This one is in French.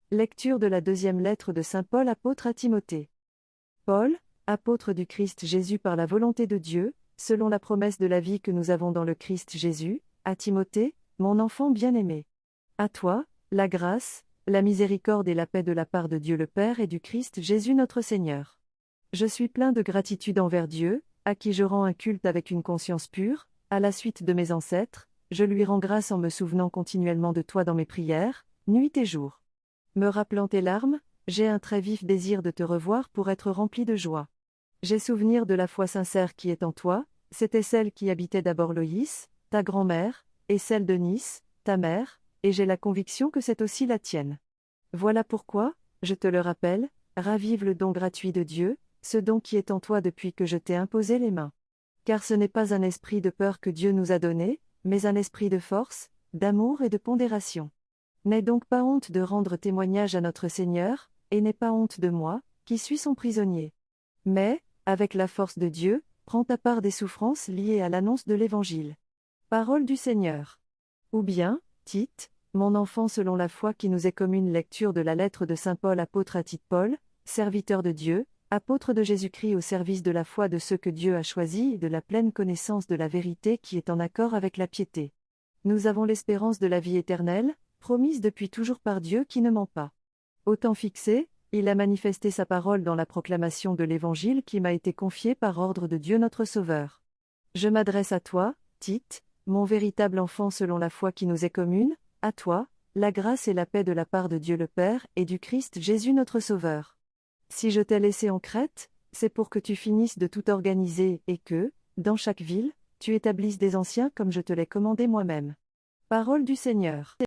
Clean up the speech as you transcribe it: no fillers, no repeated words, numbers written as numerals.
Lecture de la deuxième lettre de saint Paul apôtre à Timothée. Paul, apôtre du Christ Jésus par la volonté de Dieu, selon la promesse de la vie que nous avons dans le Christ Jésus, à Timothée, mon enfant bien-aimé. À toi, la grâce, la miséricorde et la paix de la part de Dieu le Père et du Christ Jésus notre Seigneur. Je suis plein de gratitude envers Dieu, à qui je rends un culte avec une conscience pure, à la suite de mes ancêtres, je lui rends grâce en me souvenant continuellement de toi dans mes prières, nuit et jour. Me rappelant tes larmes, j'ai un très vif désir de te revoir pour être rempli de joie. J'ai souvenir de la foi sincère qui est en toi, c'était celle qui habitait d'abord Loïs, ta grand-mère, et celle de Nice, ta mère, et j'ai la conviction que c'est aussi la tienne. Voilà pourquoi, je te le rappelle, ravive le don gratuit de Dieu, ce don qui est en toi depuis que je t'ai imposé les mains. Car ce n'est pas un esprit de peur que Dieu nous a donné, mais un esprit de force, d'amour et de pondération. N'aie donc pas honte de rendre témoignage à notre Seigneur, et n'aie pas honte de moi, qui suis son prisonnier. Mais, avec la force de Dieu, prends ta part des souffrances liées à l'annonce de l'Évangile. Parole du Seigneur. Ou bien, Tite, mon enfant selon la foi qui nous est commune, lecture de la lettre de saint Paul apôtre à Tite. Paul, serviteur de Dieu, apôtre de Jésus-Christ au service de la foi de ceux que Dieu a choisis et de la pleine connaissance de la vérité qui est en accord avec la piété. Nous avons l'espérance de la vie éternelle, promise depuis toujours par Dieu qui ne ment pas. Au temps fixé, il a manifesté sa parole dans la proclamation de l'Évangile qui m'a été confiée par ordre de Dieu notre Sauveur. Je m'adresse à toi, Tite, mon véritable enfant selon la foi qui nous est commune, à toi, la grâce et la paix de la part de Dieu le Père et du Christ Jésus notre Sauveur. Si je t'ai laissé en Crète, c'est pour que tu finisses de tout organiser et que, dans chaque ville, tu établisses des anciens comme je te l'ai commandé moi-même. Parole du Seigneur.